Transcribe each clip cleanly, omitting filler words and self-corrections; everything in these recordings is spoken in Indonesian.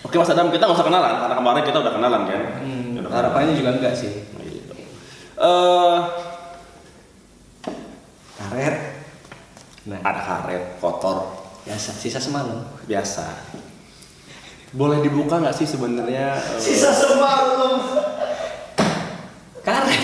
Oke Mas Adam, kita nggak usah kenalan karena kemarin kita udah kenalan kan. Harapannya juga enggak sih. Karet. Nah, Ada karet kotor biasa sisa semalam. biasa. Boleh dibuka nggak sih sebenarnya? Sisa semalam. Karet.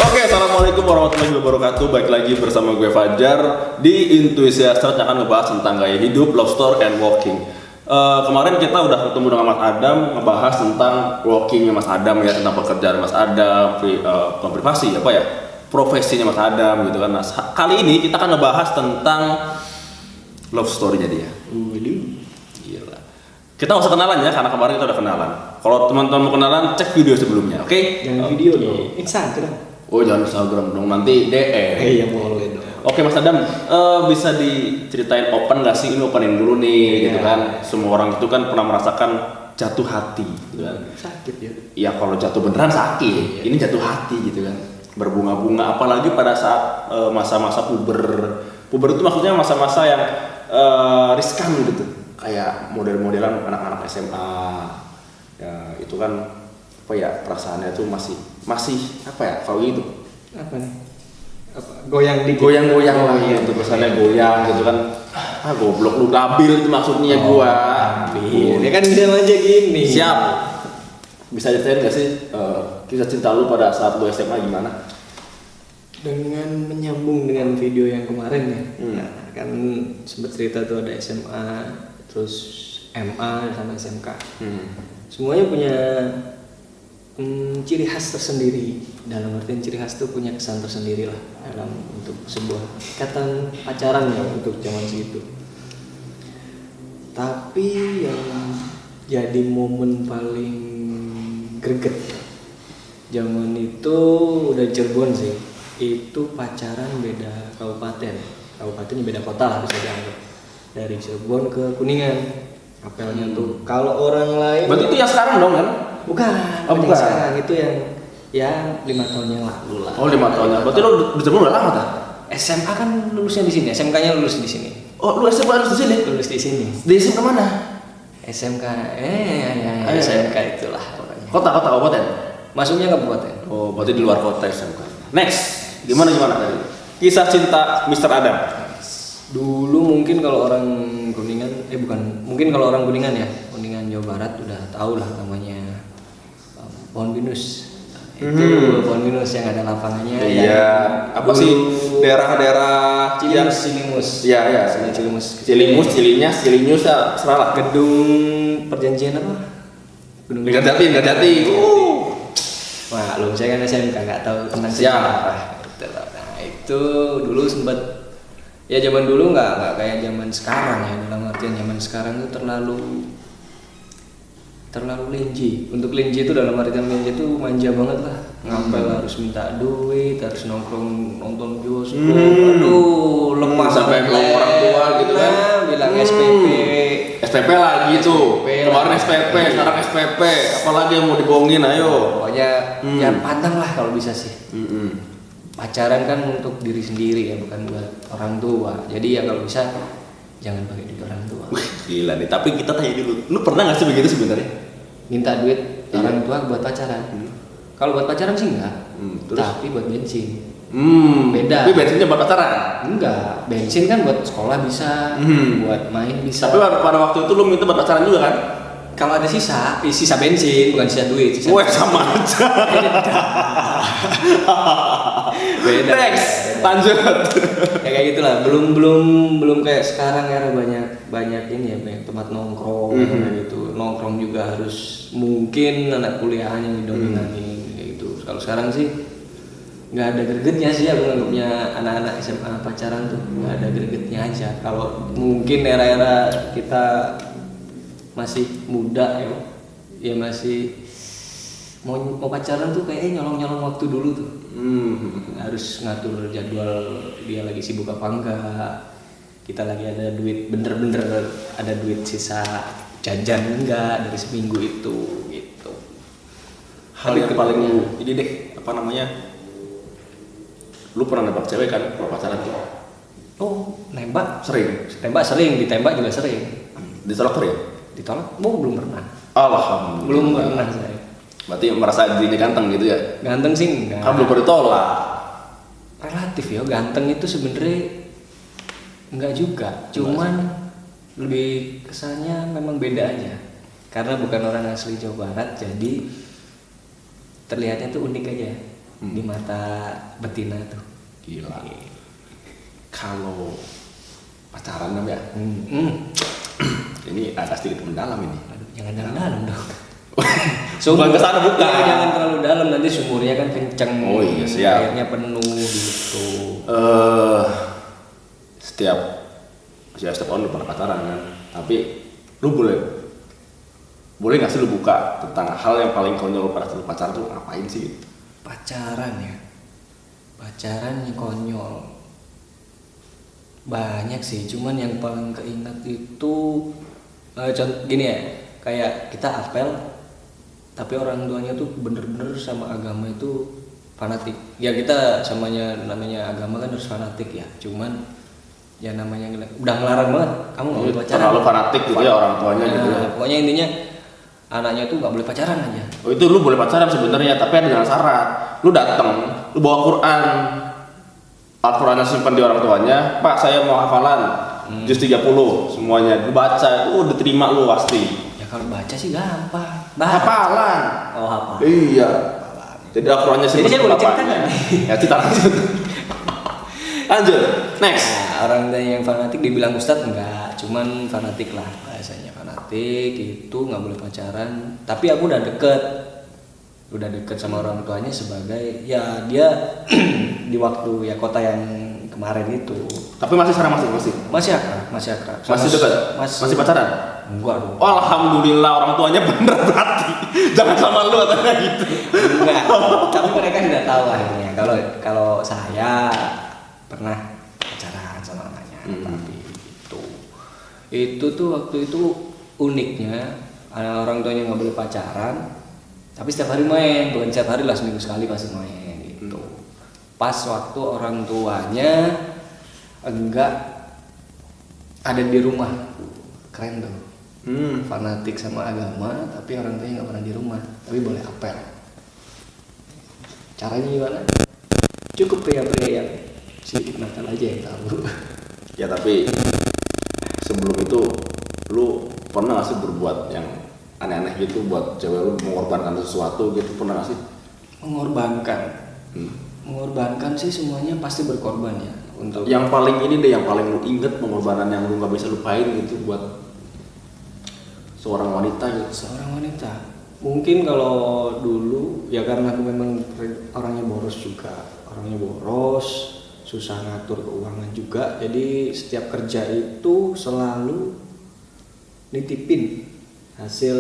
Oke, assalamualaikum warahmatullahi wabarakatuh. Baik lagi bersama gue Fajar di Intuisias Search akan ngebahas tentang gaya hidup, love story, and walking. Kemarin kita udah ketemu dengan Mas Adam ngebahas tentang walkingnya Mas Adam ya, tentang pekerjaan Mas Adam, bukan privasi apa ya, profesinya Mas Adam gitu kan. Nah, kali ini kita akan ngebahas tentang love story-nya dia. Gila. Kita nggak usah kenalan ya, karena kemarin kita udah kenalan. Kalau teman-teman mau kenalan, cek video sebelumnya, oke? Jangan video dong. Instagram. Oh jangan Instagram dong, nanti DM. Iya boleh dong. Oke Mas Adam, bisa diceritain open nggak sih? Ini opening dulu nih, gitu kan. Semua orang itu kan pernah merasakan jatuh hati, gitu kan. Sakit ya. Ya kalau jatuh beneran sakit, ini jatuh hati gitu kan. Berbunga-bunga, apalagi pada saat masa-masa puber. Puber itu maksudnya masa-masa yang riskan gitu. Kayak model-modelan anak-anak SMA. Ya itu kan apa ya, perasaannya tuh masih apa ya kalau gitu, Apa nih? Apa? Goyang goyang-goyang lah iya. gitu, kesannya goyang gitu kan. Goblok lu, labil itu maksudnya gua. Dia kan bisa aja gini. Siap. Bisa ceritain gak sih kisah cinta lu pada saat lu SMA gimana? Dengan menyambung dengan video yang kemarin ya. Nah, Kan sempet cerita tuh ada SMA, terus MA sama SMK. Semuanya punya ciri khas tersendiri. Dalam artian ciri khas tuh punya kesan tersendiri lah dalam untuk sebuah ikatan pacaran ya untuk zaman segitu. Tapi yang jadi momen paling greget zaman itu udah Cirebon sih. Itu pacaran beda kabupatennya beda kota lah bisa dianggap. Dari Cirebon ke Kuningan. Apelnya tuh kalau orang lain. Berarti itu yang sekarang dong kan? Bukan. Oh, bukan. Yang sekarang itu yang 5 tahun yang lalu lah. Oh 5 tahun ya. Berarti lu di Cirebon udah lama tak? SMA kan lulusnya di sini. SMK-nya lulus di sini. Oh lu SMA harus di sini? Lulus di sini. Di SMK mana? SMK SMK itulah pokoknya. Kota kabupaten. Masuknya kabupaten. Oh berarti di luar kota SMK. Next, gimana tadi? Kisah cinta Mr. Adam. Dulu mungkin kalau orang Kuningan, mungkin kalau orang Kuningan ya, Kuningan Jawa Barat udah tahu lah namanya Pohon Pinus. Itu Pohon Pinus yang ada lapangannya. Iya. Apa sih daerah-daerah Cilimus. Iya. Cilimus ya, seralah. Gedung perjanjian apa? Gedung Ngerjati. Wah, lu saya kan SMK nggak tahu tentang sejarah. Nah, itu dulu sempat ya zaman dulu nggak kayak zaman sekarang ya, dalam artian zaman sekarang itu terlalu lenji. Untuk lenji itu dalam artian lenji itu manja banget lah. Ngapel harus minta duit, harus nongkrong nonton bioskop. Aduh, lemah sampai ngomong orang tua gitu kan. Bilang SPP lagi tuh. SPP Kemarin lah. SPP, sekarang SPP. Apalagi yang mau dibohongin, ayo. Pokoknya ya pantang lah kalau bisa sih. Pacaran kan untuk diri sendiri ya, bukan buat orang tua. Jadi ya kalau bisa jangan pakai duit orang tua. Gila nih, tapi kita tanya dulu. Lu pernah gak sih begitu sebenarnya? Minta duit orang tua buat pacaran. Kalau buat pacaran sih enggak. Terus? Tapi buat bensin. Beda. Tapi bensinnya buat pacaran? Enggak, bensin kan buat sekolah bisa, buat main bisa. Tapi pada waktu itu lu minta buat pacaran juga kan? Kalau ada sisa bensin, bukan sisa duit. Wah sama aja. Beda. Next, lanjut. Ya kayak gitulah. Belum kayak sekarang era banyak ini ya, banyak tempat nongkrong gitu. Nongkrong juga harus mungkin anak kuliahan yang didominasi kayak gitu. Kalau sekarang sih nggak ada gregetnya sih, aku nganggapnya anak-anak SMA pacaran tuh nggak ada gregetnya aja. Kalau mungkin era-era kita masih muda ya masih mau pacaran tuh kayak nyolong waktu dulu tuh. Harus ngatur jadwal, dia lagi sibuk apa enggak, kita lagi ada duit bener-bener ada duit sisa jajan enggak dari seminggu itu gitu. hal yang paling ini deh, apa namanya, lu pernah nembak cewek kan kalau pacaran tuh? Oh, nembak Sering? sering, ditembak juga sering. Ditolak sering? Ditolak? Oh, belum pernah. Alhamdulillah. Belum pernah saya. Berarti merasa dirinya ganteng gitu ya? Ganteng sih enggak. Kan belum pernah ditolak. Relatif ya, ganteng itu sebenarnya enggak juga. Cuman lebih kesannya memang beda aja. Karena bukan orang asli Jawa Barat, jadi terlihatnya tuh unik aja di mata betina tuh. Gila. Kalau pacaran namanya, ini ada sedikit mendalam ini. Aduh, jangan dalam dong. Bukan kesana, bukan. Ya, jangan terlalu dalam, nanti sumurnya kan kenceng. Oh iya, siap. Airnya penuh gitu. Setiap tahun lu pernah pacaran kan, tapi lu boleh nggak sih lu buka tentang hal yang paling konyol pada saat lu pacaran tuh ngapain sih? Pacaran ya, pacaran yang konyol banyak sih, cuman yang paling keinget itu contoh gini ya, kayak kita apel tapi orang tuanya tuh bener-bener sama agama itu fanatik. Ya kita namanya agama kan harus fanatik ya, cuman ya namanya udah ngelarang banget, kamu nggak boleh pacaran. Terlalu fanatik gitu ya orang tuanya gitu ya. Pokoknya intinya anaknya tuh nggak boleh pacaran aja. Oh itu lu boleh pacaran sebenarnya, tapi ada dengan syarat. Lu datang, lu bawa Quran, Al-Qurannya simpan di orang tuanya. Pak saya mau hafalan juz 30 semuanya. Lu baca itu udah terima lu pasti. Ya kalau baca sih gampang. Hafalan. Oh hafal. Iya. Jadi Al-Qurannya simpan. Jadi saya di boleh bapaknya. ceritakan. Ya cerita lanjut. Lanjut. Next. Nah, orang yang fanatik dibilang ustadz enggak, cuman fanatik lah bahasanya, fanatik itu nggak boleh pacaran. Tapi aku udah deket sama orang tuanya sebagai ya dia di waktu ya kota yang kemarin itu. Tapi masih sekarang Masih akrab. masih dekat, masih pacaran. Enggak dong. Oh, alhamdulillah orang tuanya bener berarti. Jangan sama lu atau gitu. Enggak. Tapi mereka sudah tahu akhirnya kalau saya pernah pacaran sama anaknya. Tapi itu tuh waktu itu uniknya orang tuanya nggak boleh pacaran, tapi setiap hari main, bukan setiap hari lah, seminggu sekali pasti main gitu. Pas waktu orang tuanya enggak ada di rumah, keren tuh. Fanatik sama agama, tapi orang tuanya nggak pernah di rumah, tapi boleh apel. Caranya gimana? Cukup pria-pria yang sedikit nakal aja yang tahu. Ya tapi sebelum itu lu pernah gak sih berbuat yang aneh-aneh gitu buat cewek lu, mengorbankan sesuatu gitu, pernah gak sih? Mengorbankan sih semuanya pasti berkorban ya. Untuk yang paling ini deh, yang paling lu inget pengorbanan yang lu gak bisa lupain gitu buat seorang wanita gitu. Seorang wanita mungkin kalau dulu ya karena aku memang orangnya boros juga, susah ngatur keuangan juga, jadi setiap kerja itu selalu nitipin hasil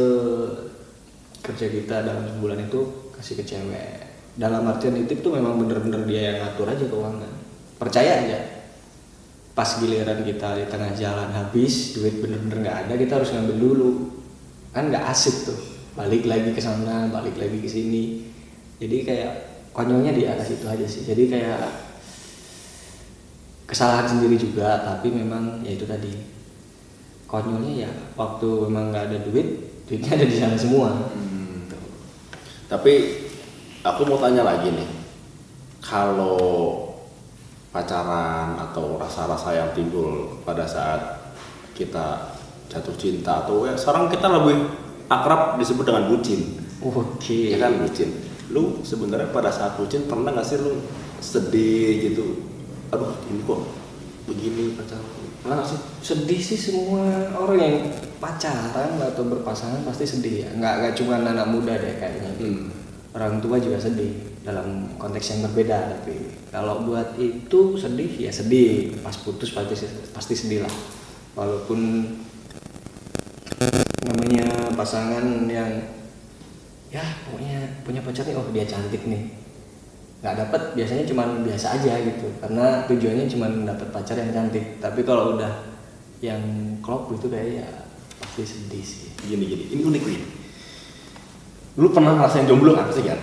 kerja kita dalam sebulan itu kasih ke cewek. Dalam artian nitip tuh memang bener-bener dia yang ngatur aja keuangan, percaya aja. Pas giliran kita di tengah jalan habis, duit bener-bener nggak ada, kita harus ngambil dulu, kan nggak asik tuh, balik lagi ke sana, balik lagi ke sini. Jadi kayak konyolnya di atas itu aja sih. Jadi kayak kesalahan sendiri juga, tapi memang ya itu tadi konyolnya ya waktu memang nggak ada duitnya ada di sana semua. Tapi aku mau tanya lagi nih, kalau pacaran atau rasa-rasa yang timbul pada saat kita jatuh cinta, atau ya sekarang kita lebih akrab disebut dengan bucin. Oke. Ya kan, bucin. Lu sebenarnya pada saat bucin pernah nggak sih lu sedih gitu? Aduh ini kok begini pacaran, pernah nggak sih? Sedih sih, semua orang yang pacaran atau berpasangan pasti sedih ya. Nggak cuma anak muda deh kayaknya. Orang tua juga sedih dalam konteks yang berbeda. Tapi kalau buat itu sedih ya sedih. Pas putus pasti sedih lah. Walaupun namanya pasangan yang ya pokoknya punya pacar nih, oh dia cantik nih, nggak dapat biasanya cuman biasa aja gitu, karena tujuannya cuman dapat pacar yang cantik. Tapi kalau udah yang klop itu kayak ya pasti sedih sih. Gini ini unik nih. Lu pernah ngerasain jomblo kan? Pasti kan?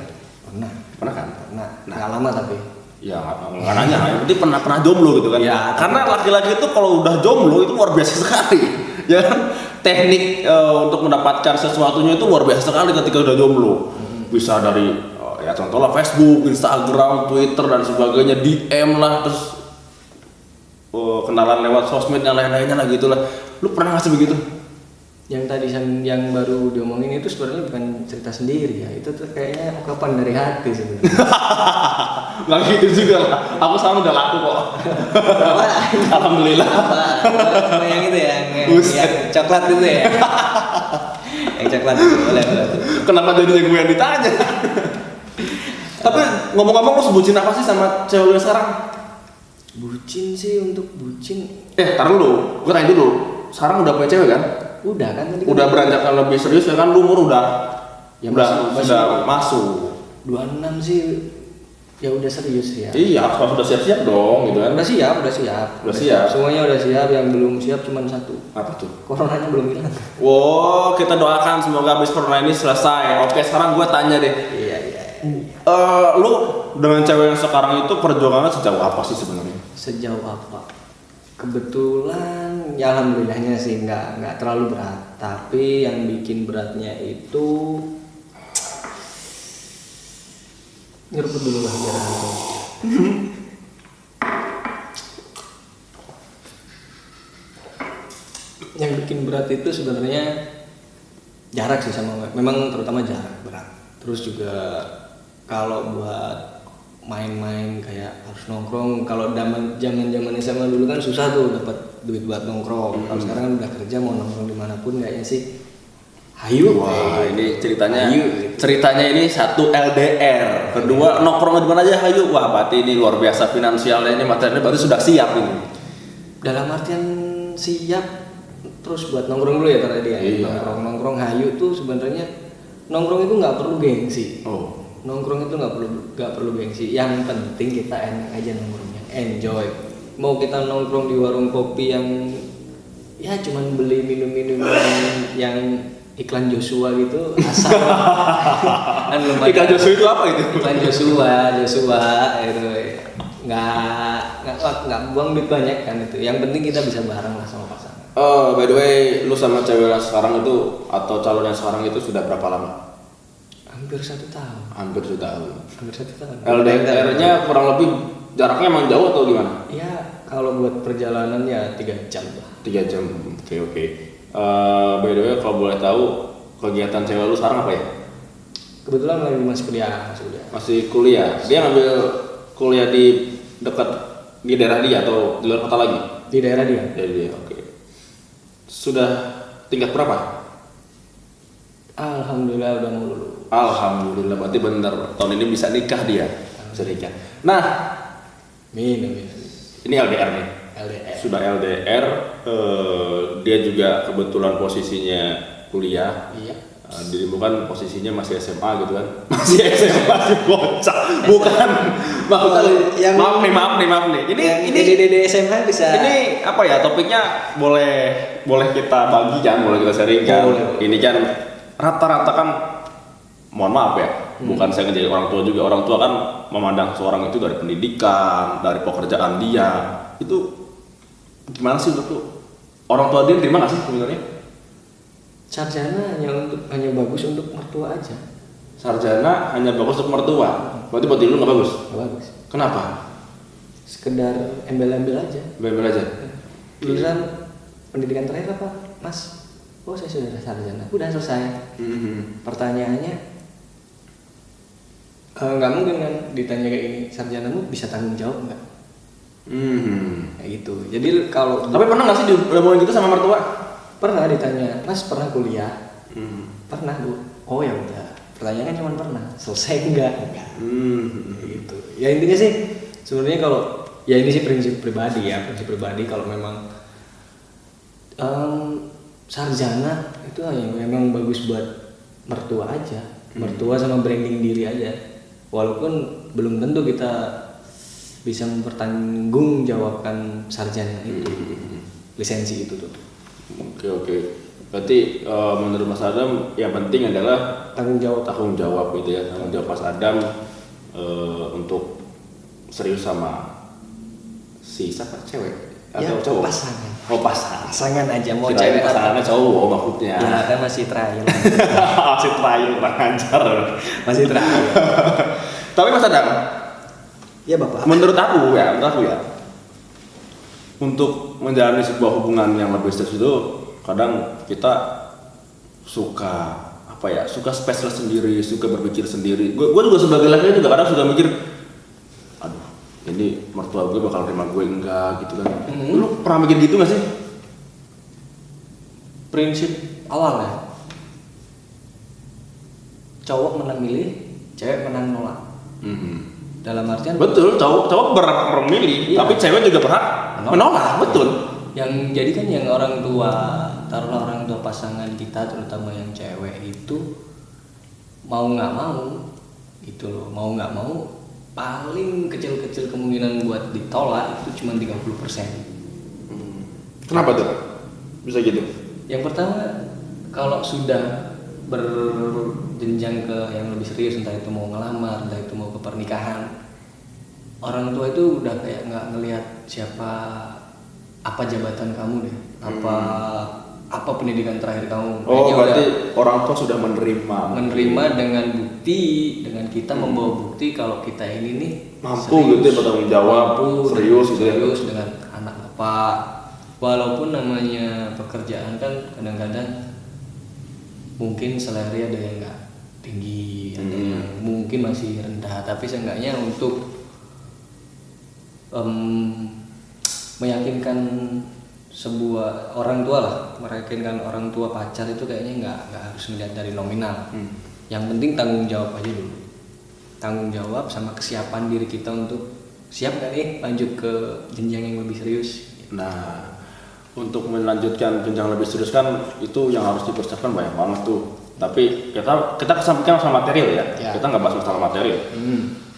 Pernah kan? Nah, nggak lama tapi. Ya nggak nanya, yang penting pernah jomblo gitu kan? Ya, karena laki-laki itu kalau udah jomblo itu luar biasa sekali, ya kan? Teknik untuk mendapatkan sesuatunya itu luar biasa sekali ketika udah jomblo. Bisa dari ya contohnya Facebook, Instagram, Twitter dan sebagainya, DM lah, terus kenalan lewat sosmed yang lain-lainnya lah gitulah. Lu pernah nggak sih begitu? Yang tadi yang baru diomongin itu sebenarnya bukan cerita sendiri ya, itu tuh kayaknya ungkapan dari hati sebenarnya. Nggak gitu juga lah, aku sekarang udah laku kok. Alhamdulillah. Apa yang itu ya, yang coklat itu ya. Yang coklat itu boleh. Kenapa jadinya gue yang ditanya? Tapi ngomong-ngomong lu sebutin apa sih sama cewek lu sekarang? Bucin sih, untuk bucin. Tar dulu, gue tanya dulu. Sekarang udah punya cewek kan? Udah kan tadi. Udah beranjak lebih serius ya kan, lu umur udah ya sudah masuk. 26 sih ya udah serius ya. Iya, harus sudah siap-siap dong gitu kan. Udah siap. Semuanya udah siap, yang belum siap cuma satu. Apa tuh? Coronanya belum hilang. Wow, kita doakan semoga habis corona ini selesai. Oke, sekarang gue tanya deh. Iya. Lu dengan cewek yang sekarang itu perjuangannya sejauh apa sih sebenarnya? Sejauh apa? Kebetulan ya alhamdulillahnya sih nggak terlalu berat, tapi yang bikin beratnya itu ngeruput dulu lah biar langsung. Yang bikin berat itu sebenarnya jarak sih, sama memang terutama jarak berat. Terus juga kalau buat main-main kayak harus nongkrong. Kalau zaman SMA dulu kan susah tuh dapat duit buat nongkrong. Kalau sekarang kan udah kerja, mau nongkrong dimanapun kayaknya sih hayu. Wah, ini ceritanya hayu, gitu. Ceritanya ini satu LDR, kedua nongkrong di mana aja hayu. Wah, berarti ini luar biasa finansialnya, ini materialnya berarti sudah siap ini. Dalam artian siap, terus buat nongkrong dulu ya tadi ya. Iya. Nongkrong hayu tuh sebenarnya nongkrong itu nggak perlu gengsi. Oh. Nongkrong itu nggak perlu gengsi. Yang penting kita enak aja nongkrongnya, enjoy. Mau kita nongkrong di warung kopi yang ya cuman beli minum-minum yang iklan Joshua gitu, asal kan lumayan. Iklan Joshua itu apa itu? Iklan Joshua itu nggak buang duit banyak kan itu. Yang penting kita bisa bareng lah sama pasangan. By the way, lu sama cewek yang sekarang itu atau calon yang sekarang itu sudah berapa lama? Hampir 1 tahun. Hampir 1 tahun. Hampir 1 tahun. LDR-nya kurang lebih jaraknya emang jauh atau gimana? Ya kalau buat perjalanan ya 3 jam lah. 3 jam. Oke. By the way, kalau boleh tahu kegiatan cewek lu sekarang apa ya? Kebetulan lagi masih kuliah. Masih kuliah. Dia ngambil kuliah di dekat di daerah dia atau di luar kota lagi? Di daerah dia. Daerah dia. Oke. Sudah tingkat berapa? Alhamdulillah udah mau lulus. Alhamdulillah, berarti bener tahun ini bisa nikah dia. Bisa nikah. Nah, Minum. ini LDR nih. LDR. Sudah LDR, dia juga kebetulan posisinya kuliah. Iya. Dirimu kan posisinya masih SMA gitu kan? Masih SMA, masih bocah. Bukan. Maaf nih. Ini Dede SMA bisa. Ini apa ya, topiknya boleh kita bagi kan, boleh kita sharing kan. Ini kan rata-rata kan, mohon maaf ya, bukan saya ngejadi orang tua juga. Orang tua kan memandang seorang itu dari pendidikan, dari pekerjaan dia. Itu gimana sih menurut lu? Orang tua dia terima nggak sih sebenarnya? Sarjana hanya bagus untuk mertua aja. Sarjana hanya bagus untuk mertua. Berarti buat lu nggak bagus? Nggak bagus. Kenapa? Sekedar embel-embel aja. Embel aja. Lulusan pendidikan terakhir apa, Mas? Oh, saya sudah sarjana. Udah selesai. Pertanyaannya nggak mungkin kan ditanya kayak gini, sarjanamu bisa tanggung jawab nggak? Kayak gitu. Jadi kalau Tapi pernah nggak sih diomongin gitu sama mertua? pernah ditanya, Mas pernah kuliah? Pernah, Bu. Oh ya udah. Pertanyaannya cuma pernah. Selesai enggak? Kayak gitu. Ya intinya sih sebenarnya kalau ya ini sih prinsip pribadi kalau memang sarjana itu memang bagus buat mertua aja, mertua sama branding diri aja. Walaupun belum tentu kita bisa mempertanggungjawabkan sarjana itu, lisensi itu tuh. Oke. Berarti menurut Mas Adam yang penting adalah tanggung jawab gitu ya, tanggung jawab Mas Adam untuk serius sama si siapa cewek atau cowok? Pasangan. Oh pasangan Aja mau Kirain cewek pasangannya cowok maksudnya. ya kan masih trial. Masih trial kurang ajar. Masih trial. Tapi Mas Adam, Ya Bapak. menurut aku ya, untuk menjalani sebuah hubungan yang lebih serius itu kadang kita suka suka spesial sendiri, suka berpikir sendiri. Gue juga sebagai laki juga kadang suka mikir, aduh ini mertua gue bakal terima gue enggak gitu kan. Lu pernah mikir gitu gak sih? Prinsip awal ya, cowok menang milih, cewek menang nolak. Dalam artian Betul, cowok berhak memilih, Iya. tapi cewek juga berhak menolak. Betul. yang jadi kan yang orang tua, taruhlah orang tua pasangan kita, terutama yang cewek itu mau nggak mau gitu loh, mau nggak mau paling kecil-kecil kemungkinan buat ditolak itu cuma 30%. Kenapa tuh? Bisa gitu? Yang pertama, kalau sudah berjenjang ke yang lebih serius, entah itu mau ngelamar, entah itu mau ke pernikahan, orang tua itu udah kayak nggak ngelihat apa jabatan kamu deh, apa pendidikan terakhir kamu. Oh, Kayaknya berarti udah orang tua sudah menerima dengan bukti, dengan kita membawa bukti kalau kita ini nih mampu serius, gitu ya, bertanggung jawab, mampu, serius gitu ya. serius dengan anak bapak. Walaupun namanya pekerjaan kan kadang-kadang mungkin salary ada yang nggak tinggi, ada yang mungkin masih rendah, tapi seenggaknya untuk meyakinkan sebuah orang tua lah, meyakinkan orang tua pacar itu kayaknya nggak harus melihat dari nominal. Yang penting tanggung jawab aja dulu, tanggung jawab sama kesiapan diri kita untuk siap nggak nih lanjut ke jenjang yang lebih serius. Nah, untuk melanjutkan jenjang lebih serius kan itu yang harus dipersiapkan banyak banget tuh. Tapi kita kesampingkan sama material ya. Kita nggak bahas masalah material.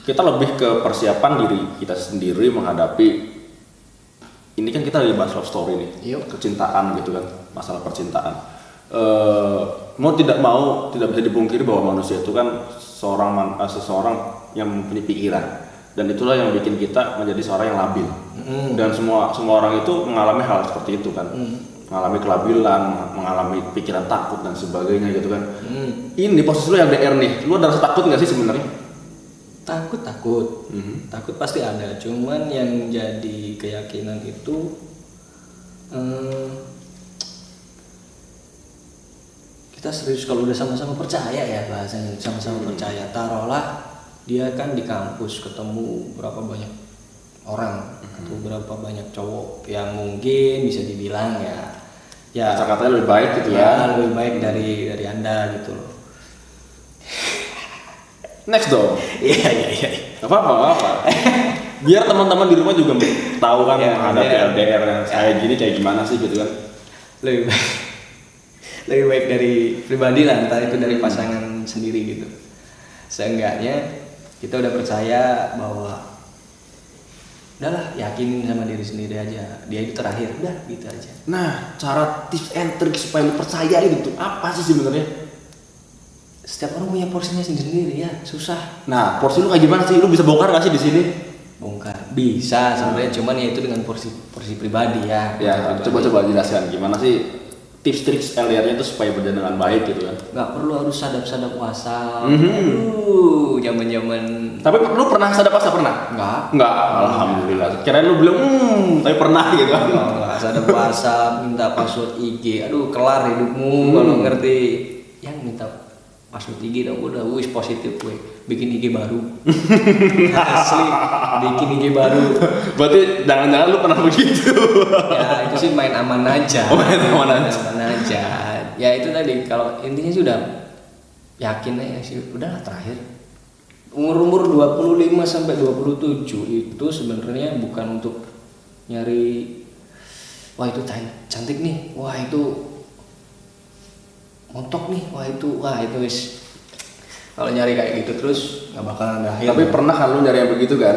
Kita lebih ke persiapan diri kita sendiri menghadapi ini kan kita lagi bahas love story nih, kecintaan gitu kan, masalah percintaan. Mau tidak bisa dipungkiri bahwa manusia itu kan seseorang yang mempunyai pikiran, dan itulah yang bikin kita menjadi seorang yang labil. Dan semua orang itu mengalami hal seperti itu kan, mengalami kelabilan, mengalami pikiran takut dan sebagainya gitu kan. Ini posisi lu yang DR nih, lu ada rasa takut nggak sih sebenarnya? Takut pasti ada, cuman yang jadi keyakinan itu kita serius kalau udah sama-sama percaya ya, bahasanya sama-sama percaya. Taruhlah dia kan di kampus ketemu berapa banyak orang atau berapa banyak cowok yang mungkin bisa dibilang ya Kata-katanya lebih baik gitu ya, lebih baik dari Anda gitu loh. Next dong. Iya. Gak apa-apa. Biar teman-teman di rumah juga tahu kan menghadapi LDR yang kayak gini kayak gimana sih gitu kan. Lebih baik dari pribadi lah, entah itu dari pasangan sendiri gitu. Seenggaknya kita udah percaya bahwa udahlah, yakinin sama diri sendiri aja, dia itu terakhir, udah gitu aja. Nah, cara tips and trick supaya lu percaya itu apa sih sebenarnya? Setiap orang punya porsinya sendiri ya, susah. Nah, porsi lu kayak gimana sih? Lu bisa bongkar gak sih di sini? Bongkar bisa sebenarnya, cuman ya itu dengan porsi pribadi ya. Ya, coba jelaskan gimana sih tips-tips LDR-nya itu supaya berjalan dengan baik gitu kan. Nggak perlu harus sadap-sadap WhatsApp. Zaman-zaman. Tapi lu pernah sadap WhatsApp pernah? Enggak, alhamdulillah. Kirain lu belum, tapi pernah gitu kan. Nggak sadap WhatsApp, minta password IG. Aduh, kelar hidupmu kalau ngerti. Yang minta password IG dong, udah wis positif gue. Bikin IG baru. Asli, bikin IG baru. Berarti jangan-jangan lu pernah begitu. Ya itu sih main aman aja. Main aman aja. Ya itu tadi, kalau intinya sudah yakin aja sih, udahlah terakhir. Umur 25 sampai 27 itu sebenarnya bukan untuk nyari wah itu cantik nih, wah itu montok nih, wah itu wis. Kalau nyari kayak gitu terus nggak bakalan ada akhir. Tapi pernah kan lu nyari yang begitu kan?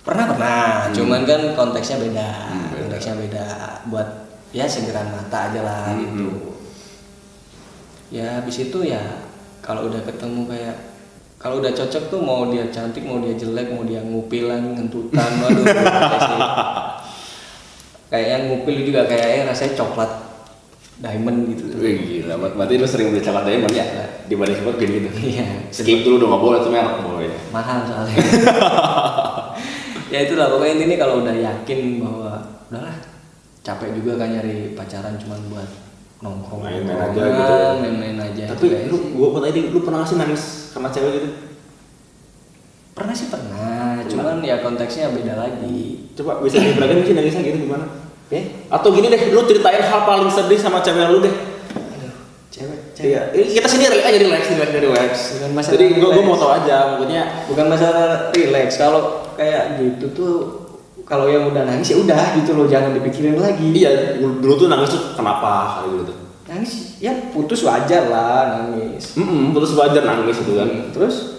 Pernah. Cuman kan konteksnya beda. Konteksnya beda. Buat ya segeran mata aja lah gitu. Ya habis itu ya kalau udah ketemu kayak kalau udah cocok tuh mau dia cantik mau dia jelek mau dia ngupilan ngentutan waduh sih. Kayak yang ngupil juga kayaknya rasanya coklat diamond gitu tuh. Wih gila, berarti lu sering beli coklat diamond ya? Dibanding sempat gitu. Iya. Skip dulu dong, nggak boleh tuh merek boy. Mahal soalnya. Ya itulah pokoknya intinya kalau udah yakin bahwa udahlah capek juga kan nyari pacaran cuma buat nongkrong Main-main aja gitu. main-main aja. Tapi Kayak gua tadi lu pernah nggak sih nangis karena cewek gitu? pernah sih pernah, cuman ya konteksnya beda lagi. Coba bisa diberagain sih nangisnya gitu gimana? Ya, Atau gini deh, lu ceritain hal paling sedih sama cewek lu deh. aduh, cewek. Iya, kita sini relax. Bukan masalah Jadi gua relax. mau tahu aja, maksudnya Bukan masalah relax. Kalau kayak gitu tuh, kalau yang udah nangis ya udah gitu loh, jangan dipikirin lagi. iya dulu tuh nangis tuh kenapa kali gitu? Nangis, ya putus wajar lah nangis. Terus wajar nangis itu kan.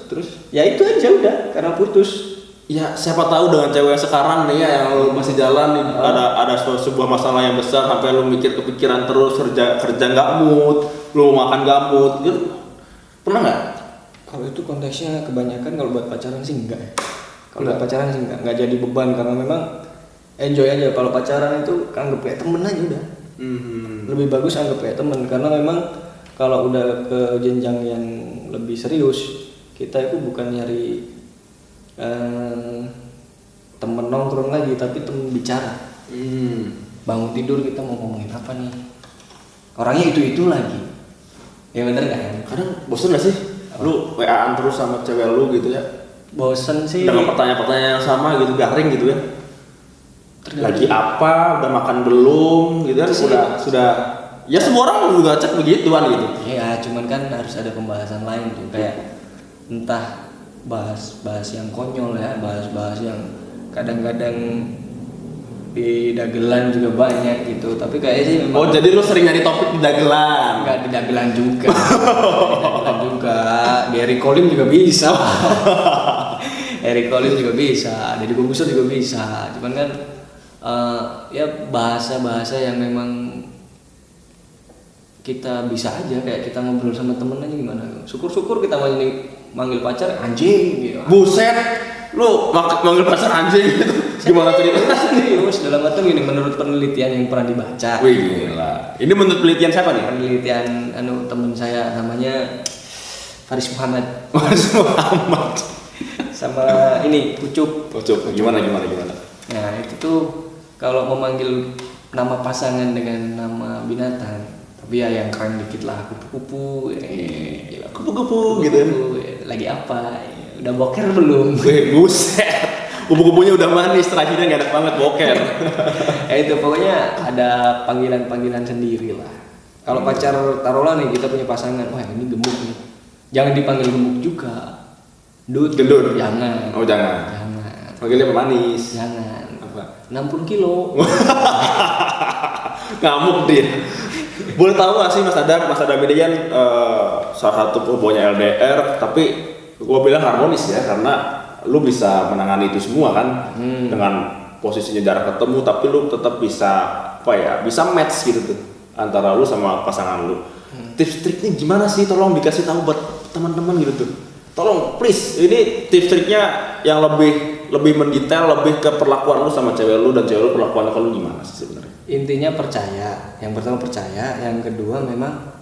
Terus, ya itu aja udah, karena putus. Ya siapa tahu dengan cewek sekarang nih ya yang lu masih jalan nih, ada sebuah masalah yang besar sampai lu mikir kepikiran terus kerja nggak mood, lu makan nggak mood gitu. Pernah nggak? Kalau itu konteksnya kebanyakan kalau buat pacaran sih enggak. Kalau Enggak. buat pacaran sih enggak jadi beban karena memang enjoy aja. Kalau pacaran itu anggap kayak temen aja udah. Lebih bagus anggap kayak temen karena memang kalau udah ke jenjang yang lebih serius kita itu bukan nyari temen nongkrong lagi tapi temen bicara. Bangun tidur kita mau ngomongin apa nih, orangnya itu lagi ya bener kan. Kadang bosen nggak sih? Lu WA-an terus sama cewek lu gitu ya? Bosen sih Dengan pertanyaan-pertanyaan yang sama gitu, garing gitu kan? Lagi apa? Udah makan belum? Gitu kan? Itu sih. Sudah. Ya semua orang juga cek begituan gitu. iya cuman kan harus ada pembahasan lain tuh kayak entah bahas yang konyol ya, bahas yang kadang-kadang di dagelan juga banyak gitu. Tapi kayaknya sih memang Oh jadi lu sering nyari topik di dagelan? enggak di dagelan juga. Dagelan juga. Di Eric Colim juga bisa. Eric Colim juga bisa, Deddy Corbuzier juga bisa. Cuman kan ya bahasa-bahasa yang memang kita bisa aja kayak kita ngobrol sama temen aja gimana. Syukur-syukur kita manggil pacar anjing gitu. Buset, lu manggil pacar anjing gitu. Gimana ceritanya? Serius dalam arti gini menurut penelitian yang pernah dibaca. Wih gila. Ini menurut penelitian siapa nih? Penelitian temen saya namanya Faris Muhammad Mas Muhammad. sama ini Ucup. Oh, coba gimana? Nah itu tuh kalau memanggil nama pasangan dengan nama binatang, tapi ya yang keren dikit lah kupu-kupu, Kupu-kupu gitu. lagi apa? Udah boker belum? Wih buset. Kupu-kupunya udah manis, terakhirnya nggak enak banget boker. Itu pokoknya ada panggilan-panggilan sendiri lah. Kalau pacar taruhlah nih kita punya pasangan, wah ini gemuk nih, jangan dipanggil gemuk juga. Gendut. Jangan. Oh jangan. Jangan. Panggilnya manis. Jangan. Apa? 60 kilo. Ngamuk dia. Boleh tahu nggak sih Mas Adam ini kan salah satu pembawa LDR, tapi gua bilang harmonis ya karena lu bisa menangani itu semua kan dengan posisinya jarak ketemu, tapi lu tetap bisa bisa match gitu tuh antara lu sama pasangan lu. Tips-triknya gimana sih? Tolong dikasih tahu buat teman-teman gitu tuh. Tolong please, ini tips-triknya yang lebih mendetail, lebih ke perlakuan lu sama cewek lu dan cewek lu perlakuannya ke lu gimana sih sebenarnya? Intinya percaya. Yang pertama percaya, yang kedua memang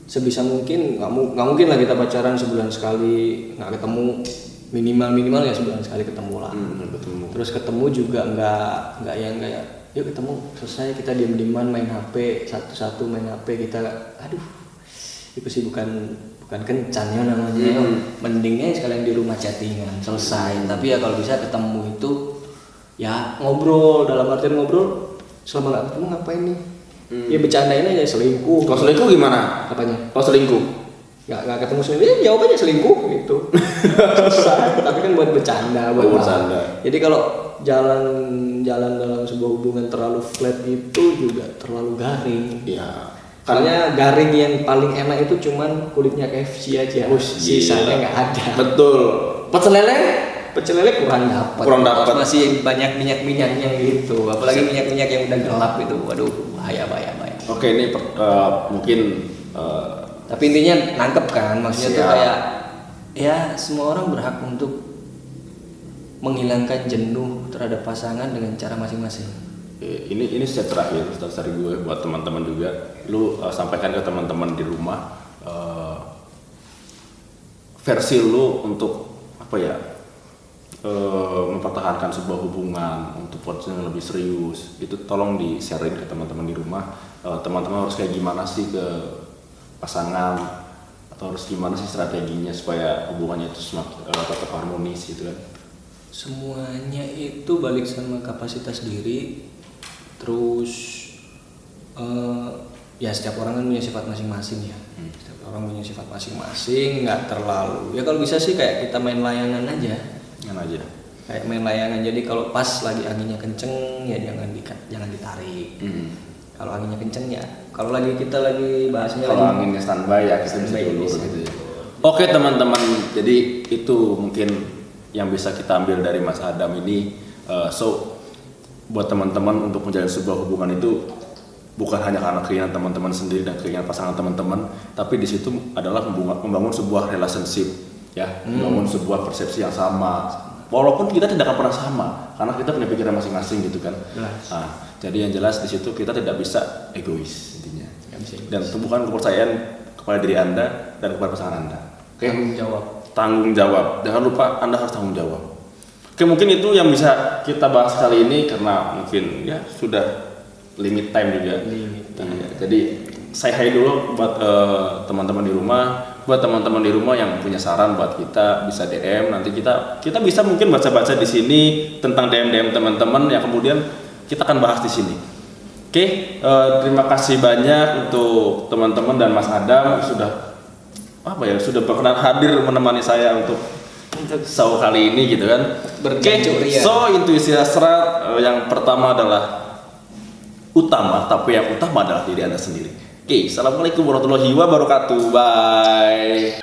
sebisa mungkin nggak mungkin lah kita pacaran sebulan sekali nggak ketemu, minimal ya sebulan sekali ketemu lah. Ketemu. Terus ketemu juga nggak yang kayak yuk ketemu selesai kita diam-diaman main HP satu-satu main HP kita, aduh itu sih bukan kencan ya namanya. Mendingnya sekalian di rumah chattingan selesai. Tapi ya kalau bisa ketemu itu ya ngobrol, dalam artian ngobrol selama nggak ketemu ngapain nih? Ya bercandain aja selingkuh. Kalau selingkuh gimana? Apanya? Kalau selingkuh? Nggak ketemu selingkuh, ya jawab aja selingkuh gitu. Selesai. Tapi kan buat bercanda, buat bercanda. Jadi kalau jalan dalam sebuah hubungan terlalu flat itu juga terlalu garing. Iya. Karena garing yang paling enak itu cuman kulitnya KFC aja. Sisanya nggak ada. Betul. Pecel lele kurang dapat. dapat. Masih banyak minyak-minyaknya gitu. Apalagi minyak-minyak yang udah gelap itu. Waduh, bahaya. Oke, ini mungkin Tapi intinya nangkep kan, maksudnya tuh Siap. kayak ya semua orang berhak untuk menghilangkan jenuh terhadap pasangan dengan cara masing-masing. Ini step terakhir dari gue buat teman-teman juga. Lu sampaikan ke teman-teman di rumah versi lu untuk apa ya, mempertahankan sebuah hubungan untuk proses yang lebih serius. Itu tolong di-sharein ke teman-teman di rumah. Teman-teman harus kayak gimana sih ke pasangan, atau harus gimana sih strateginya supaya hubungannya itu semakin tetap harmonis gitu kan. Semuanya itu balik sama kapasitas diri. Terus ya setiap orang kan punya sifat masing-masing ya. Setiap orang punya sifat masing-masing, nggak terlalu. Ya kalau bisa sih kayak kita main layangan aja. Yang aja. Kayak main layangan. Jadi kalau pas lagi anginnya kenceng ya jangan ditarik. Kalau anginnya kenceng ya. Kalau kita lagi bahasnya Kalau lagi anginnya standby ya kita bisa standby, dulu bisa. gitu ya. Oke teman-teman, jadi itu mungkin yang bisa kita ambil dari Mas Adam ini. So buat teman-teman untuk menjalin sebuah hubungan itu bukan hanya karena keinginan teman-teman sendiri dan keinginan pasangan teman-teman, tapi di situ adalah membangun sebuah relationship, ya, membangun sebuah persepsi yang sama. Walaupun kita tidak akan pernah sama, karena kita punya pikiran masing-masing gitu kan. Nah, jadi yang jelas di situ kita tidak bisa egois intinya. Dan tumbuhkan kepercayaan kepada diri Anda dan kepada pasangan Anda. Oke? Tanggung jawab. Jangan lupa Anda harus tanggung jawab. Oke, mungkin itu yang bisa kita bahas kali ini karena mungkin ya sudah limit time juga. Jadi saya hai dulu buat teman-teman di rumah. Buat teman-teman di rumah yang punya saran buat kita bisa DM, nanti kita bisa mungkin baca-baca di sini tentang DM teman-teman yang kemudian kita akan bahas di sini. Oke, terima kasih banyak untuk teman-teman dan Mas Adam sudah berkenan hadir menemani saya untuk show kali ini gitu kan. Oke, so intuisi hasrat yang pertama adalah utama, tapi yang utama adalah diri Anda sendiri. Oke, assalamualaikum warahmatullahi wabarakatuh. Bye.